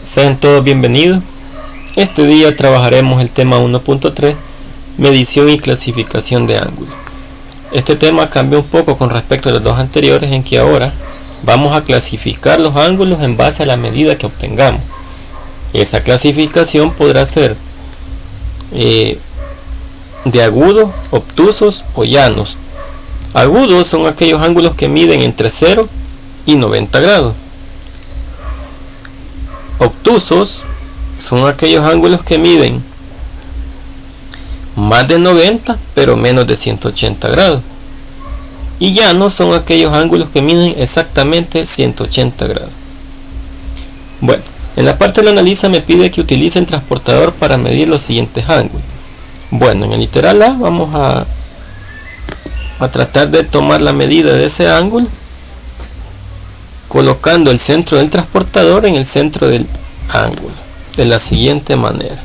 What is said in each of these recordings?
Sean todos bienvenidos. Este día trabajaremos el tema 1.3, medición y clasificación de ángulos. Este tema cambia un poco con respecto a los dos anteriores, en que ahora vamos a clasificar los ángulos en base a la medida que obtengamos. Esa clasificación podrá ser de agudos, obtusos o llanos. Agudos son aquellos ángulos que miden entre 0 y 90 grados. Obtusos son aquellos ángulos que miden más de 90 pero menos de 180 grados. Y llanos son aquellos ángulos que miden exactamente 180 grados. Bueno, en la parte de la analiza me pide que utilice el transportador para medir los siguientes ángulos. Bueno, en el literal A vamos a tratar de tomar la medida de ese ángulo, colocando el centro del transportador en el centro del ángulo, de la siguiente manera.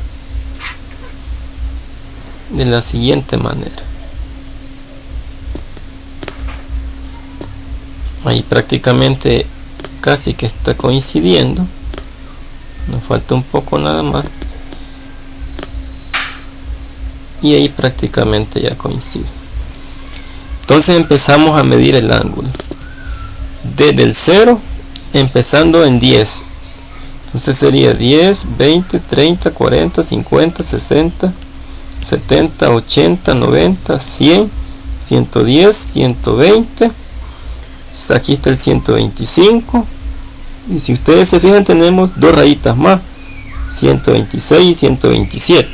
Ahí prácticamente casi que está coincidiendo, nos falta un poco nada más, y ahí prácticamente ya coincide. Entonces empezamos a medir el ángulo desde el 0, empezando en 10. Entonces sería 10, 20, 30, 40, 50, 60, 70, 80, 90, 100, 110, 120. Aquí está el 125. Y si ustedes se fijan, tenemos dos rayitas más, 126 y 127.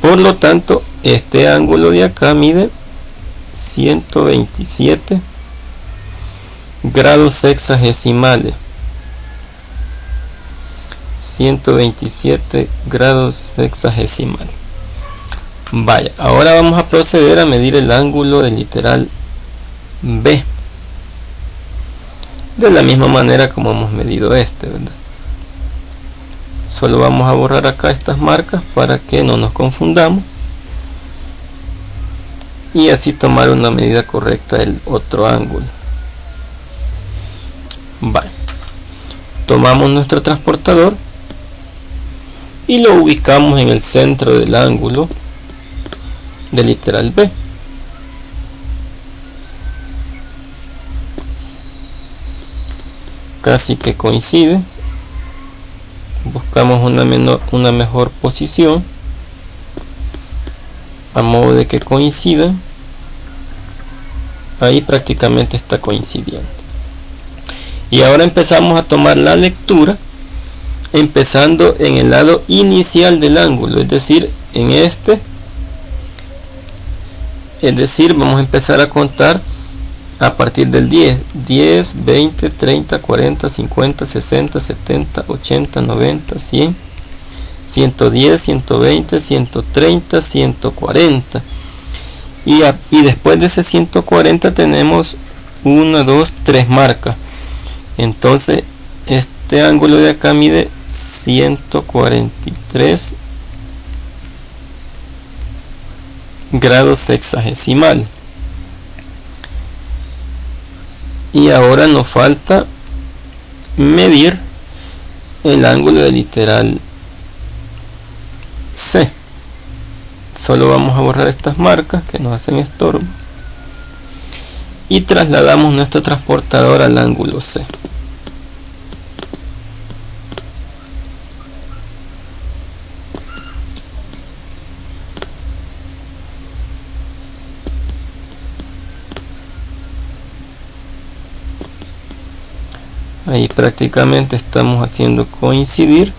Por lo tanto, este ángulo de acá mide 127 grados sexagesimales. 127 grados sexagesimales. Vaya, ahora vamos a proceder a medir el ángulo del literal B, de la misma manera como hemos medido este, ¿verdad? Solo vamos a borrar acá estas marcas para que no nos confundamos y así tomar una medida correcta del otro ángulo. Vale, tomamos nuestro transportador y lo ubicamos en el centro del ángulo del literal B. Casi que coincide. Buscamos una mejor posición a modo de que coincida. Ahí prácticamente está coincidiendo. Y ahora empezamos a tomar la lectura, empezando en el lado inicial del ángulo, es decir, en este. Es decir, vamos a empezar a contar a partir del 10, 10, 20, 30, 40, 50, 60, 70, 80, 90, 100, 110, 120, 130, 140. Y después de ese 140 tenemos 1, 2, 3 marcas. Entonces este ángulo de acá mide 143 grados sexagesimal. Y ahora nos falta medir el ángulo del literal C. Solo vamos a borrar estas marcas que nos hacen estorbo y trasladamos nuestro transportador al ángulo C. Ahí prácticamente estamos haciendo coincidir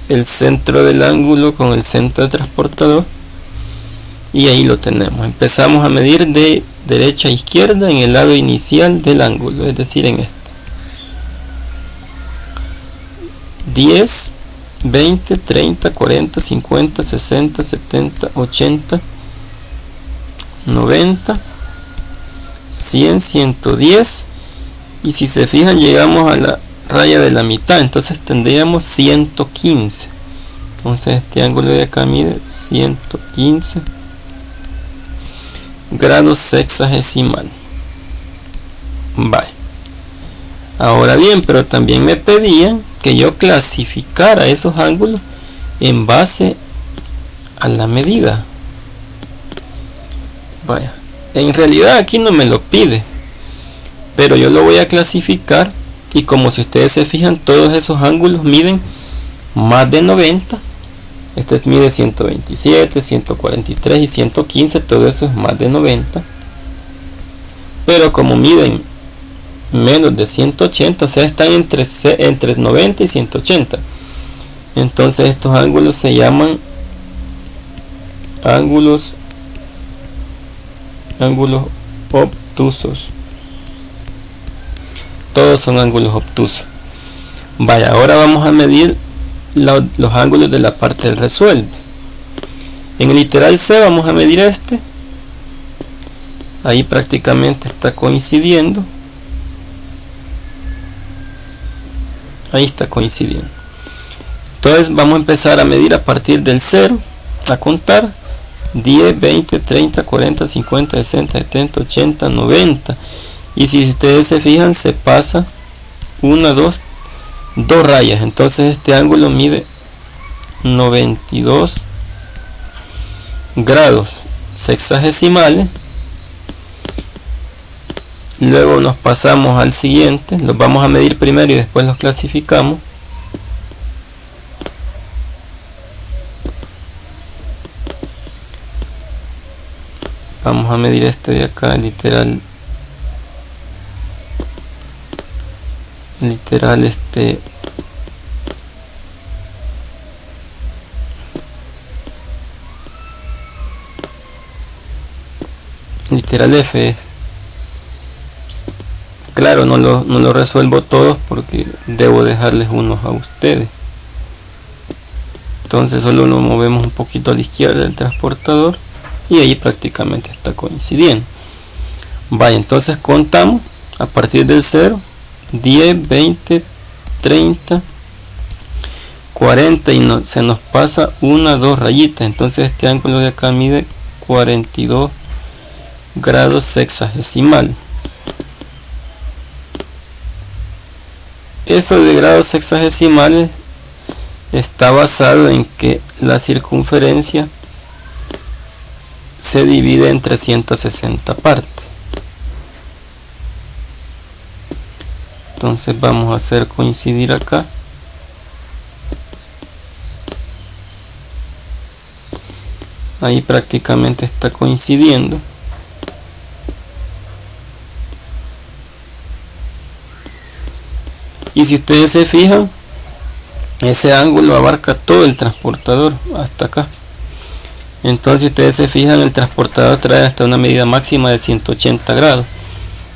el centro del ángulo con el centro del transportador y ahí lo tenemos. Empezamos a medir de derecha a izquierda en el lado inicial del ángulo, es decir, en este. 10, 20, 30, 40, 50, 60, 70, 80, 90, 100, 110. Y si se fijan, llegamos a la raya de la mitad, entonces tendríamos 115. Entonces este ángulo de acá mide 115 grados sexagesimal. Vale. Ahora bien, pero también me pedían que yo clasificara esos ángulos en base a la medida. Vaya, en realidad aquí no me lo pide, pero yo lo voy a clasificar, y como si ustedes se fijan, todos esos ángulos miden más de 90. Este mide 127, 143 y 115, todo eso es más de 90. Pero como miden menos de 180, o sea, están entre 90 y 180. Entonces estos ángulos se llaman ángulos obtusos. Todos son ángulos obtusos. Vaya, ahora vamos a medir los ángulos de la parte del resuelve. En el literal C vamos a medir este. Ahí prácticamente está coincidiendo. Ahí está coincidiendo. Entonces vamos a empezar a medir a partir del 0, a contar 10, 20, 30, 40, 50, 60, 70, 80, 90. Y si ustedes se fijan, se pasa 1, 2 rayas. Entonces este ángulo mide 92 grados sexagesimales. Luego nos pasamos al siguiente, los vamos a medir primero y después los clasificamos. Vamos a medir este de acá, literal F. Claro, no lo resuelvo todos porque debo dejarles unos a ustedes. Entonces solo lo movemos un poquito a la izquierda del transportador y ahí prácticamente está coincidiendo. Vaya, entonces contamos a partir del 0, 10, 20, 30, 40 y se nos pasa 1, 2 rayitas. Entonces este ángulo de acá mide 42 grados sexagesimal. Eso de grados sexagesimales está basado en que la circunferencia se divide en 360 partes. Entonces vamos a hacer coincidir acá. Ahí prácticamente está coincidiendo. Y si ustedes se fijan, ese ángulo abarca todo el transportador hasta acá. Entonces si ustedes se fijan, el transportador trae hasta una medida máxima de 180 grados.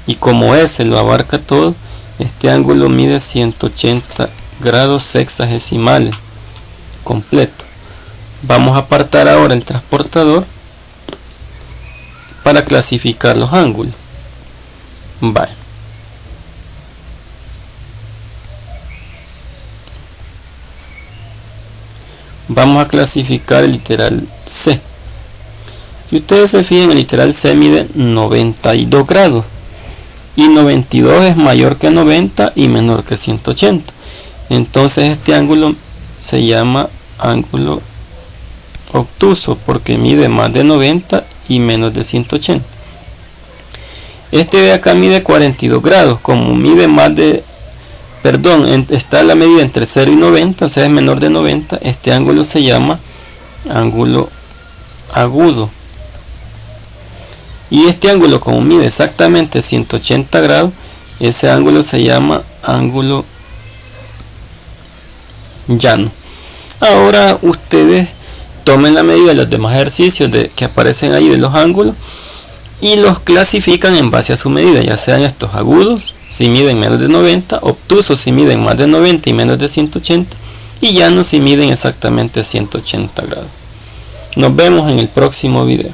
Y como ese lo abarca todo, este ángulo mide 180 grados sexagesimales completo. Vamos a apartar ahora el transportador para clasificar los ángulos. Vale. Vamos a clasificar el literal C. Si ustedes se fijan, el literal C mide 92 grados. Y 92 es mayor que 90 y menor que 180. Entonces este ángulo se llama ángulo obtuso porque mide más de 90 y menos de 180. Este de acá mide 42 grados. Como mide más de... está la medida entre 0 y 90, o sea es menor de 90. Este ángulo se llama ángulo agudo. Y este ángulo, como mide exactamente 180 grados, ese ángulo se llama ángulo llano. Ahora ustedes tomen la medida de los demás ejercicios que aparecen ahí de los ángulos y los clasifican en base a su medida, ya sean estos agudos si miden menos de 90, obtusos si miden más de 90 y menos de 180, y llanos si miden exactamente 180 grados. Nos vemos en el próximo video.